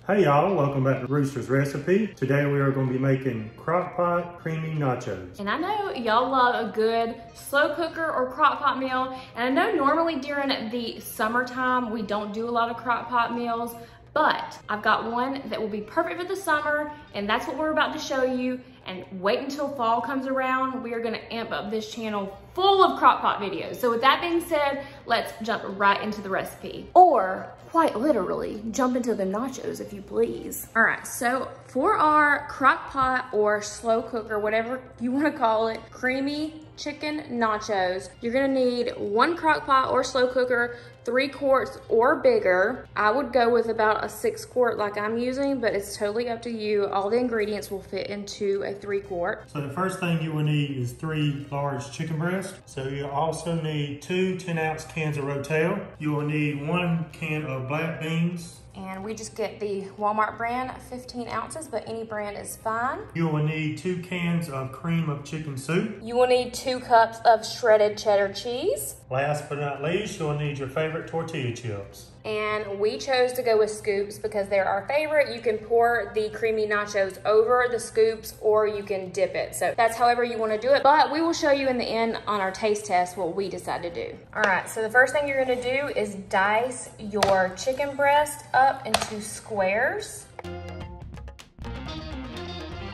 Hey y'all, welcome back to Rooster's Recipe. Today we are going to be making Crock-Pot creamy nachos. And I know y'all love a good slow cooker or crock-pot meal. And I know normally during the summertime, we don't do a lot of crock-pot meals, but I've got one that will be perfect for the summer, and that's what we're about to show you. And wait until fall comes around, we are gonna amp up this channel full of crock-pot videos. So with that being said, let's jump right into the recipe. Or quite literally, jump into the nachos if you please. All right, so for our crock-pot or slow cooker, whatever you wanna call it, creamy chicken nachos, you're gonna need 1 crock-pot or slow cooker, 3 quarts or bigger. I would go with about a 6 quart like I'm using, but it's totally up to you. All the ingredients will fit into a 3 quart. So the first thing you will need is 3 large chicken breasts. So you also need 2 10-ounce cans of Rotel. You will need 1 can of black beans. And we just get the Walmart brand, 15 ounces, but any brand is fine. You will need 2 cans of cream of chicken soup. You will need 2 cups of shredded cheddar cheese. Last but not least, you'll need your favorite tortilla chips. And we chose to go with scoops because they're our favorite. You can pour the creamy nachos over the scoops or you can dip it. So that's however you want to do it. But we will show you in the end on our taste test what we decide to do. All right, so the first thing you're going to do is dice your chicken breast up into squares.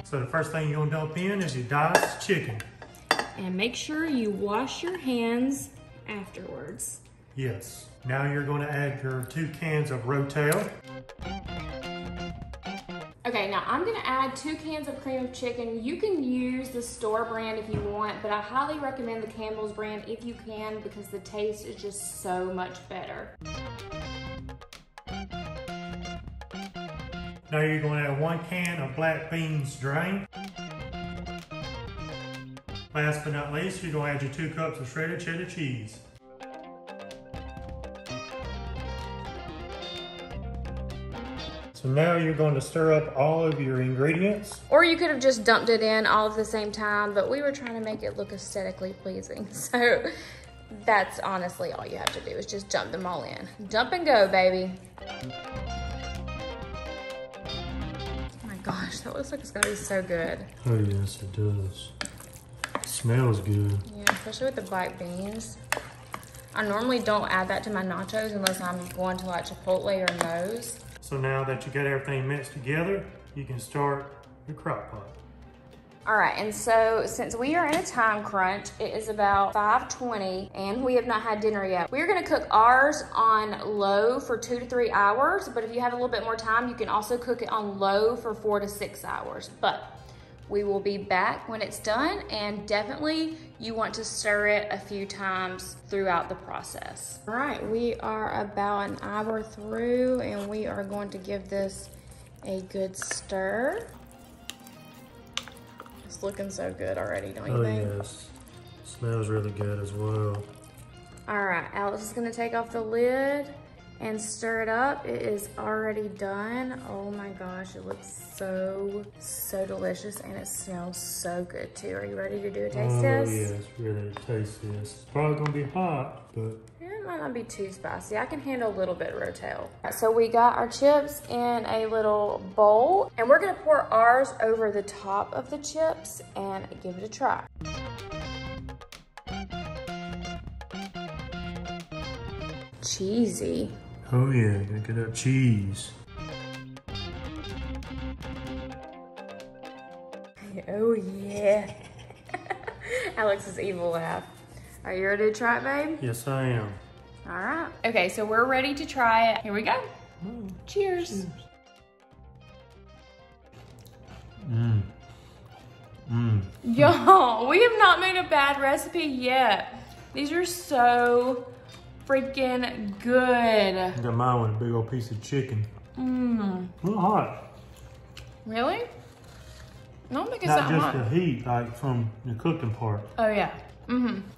So the first thing you're gonna dump in is your diced chicken. And make sure you wash your hands afterwards. Yes. Now you're gonna add your 2 cans of Rotel. Okay, now I'm gonna add 2 cans of cream of chicken. You can use the store brand if you want, but I highly recommend the Campbell's brand if you can because the taste is just so much better. Now you're going to add 1 can of black beans drained. Last but not least, you're going to add your 2 cups of shredded cheddar cheese. So now you're going to stir up all of your ingredients. Or you could have just dumped it in all at the same time, but we were trying to make it look aesthetically pleasing. So that's honestly all you have to do is just dump them all in. Dump and go, baby. Gosh, that looks like it's gonna be so good. Oh yes, it does. It smells good. Yeah, especially with the black beans. I normally don't add that to my nachos unless I'm going to like Chipotle or Moe's. So now that you got everything mixed together, you can start your crock pot. All right, and so since we are in a time crunch, it is about 5:20 and we have not had dinner yet. We're gonna cook ours on low for 2 to 3 hours, but if you have a little bit more time, you can also cook it on low for 4 to 6 hours. But we will be back when it's done, and definitely you want to stir it a few times throughout the process. All right, we are about an hour through and we are going to give this a good stir. It's looking so good already, don't you think? Oh yes, smells really good as well. All right, Alex is gonna take off the lid and stir it up. It is already done. Oh my gosh, it looks so delicious and it smells so good too. Are you ready to do a taste test? Oh yes, ready to taste this. It's probably gonna be hot, but it might not be too spicy. I can handle a little bit of Rotel. So we got our chips in a little bowl and we're gonna pour ours over the top of the chips and give it a try. Cheesy. oh yeah, gonna get that cheese. Oh yeah. Alex's evil laugh. Are you ready to try it, babe? Yes, I am. All right. Okay, so we're ready to try it. Here we go. Cheers. Cheers. Yo, we have not made a bad recipe yet. These are so freaking good. I got mine with a big old piece of chicken. A little hot. Really? I don't think it's Not that hot. just the heat, like from the cooking part. Oh yeah.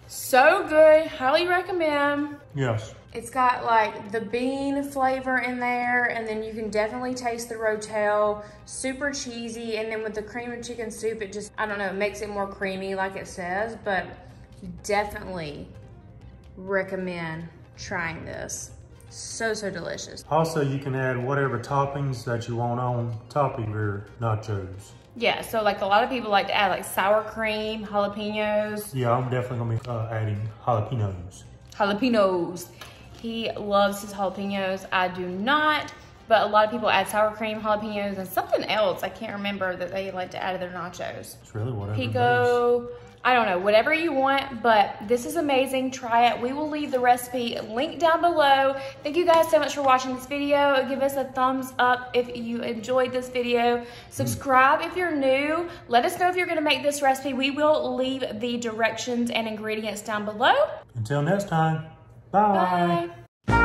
So good. Highly recommend. Yes. It's got like the bean flavor in there, and then you can definitely taste the Rotel. Super cheesy, and then with the cream of chicken soup, it just, I don't know, it makes it more creamy like it says, but definitely recommend trying this. So, so delicious. Also, you can add whatever toppings that you want on top of your nachos. Yeah, so like a lot of people like to add like sour cream, jalapeños. Yeah, I'm definitely gonna be adding jalapeños. Jalapeños. He loves his jalapeños. I do not, but a lot of people add sour cream, jalapeños, and something else I can't remember that they like to add to their nachos. It's really whatever. Pico, I don't know, whatever you want, but this is amazing. Try it. We will leave the recipe linked down below. Thank you guys so much for watching this video. Give us a thumbs up if you enjoyed this video. Subscribe if you're new. Let us know if you're gonna make this recipe. We will leave the directions and ingredients down below. Until next time, bye. Bye.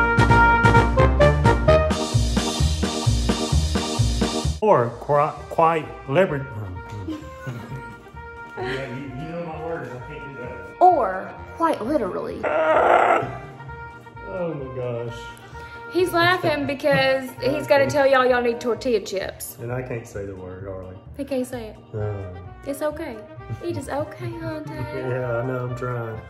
Or quite liberty. Yeah, you know my words, I can't do that. Or quite literally. Oh my gosh. He's laughing because he's got to tell y'all need tortilla chips. And I can't say the word, Harley. He can't say it. It's okay. It is okay, Hunter. Yeah, I know, I'm trying.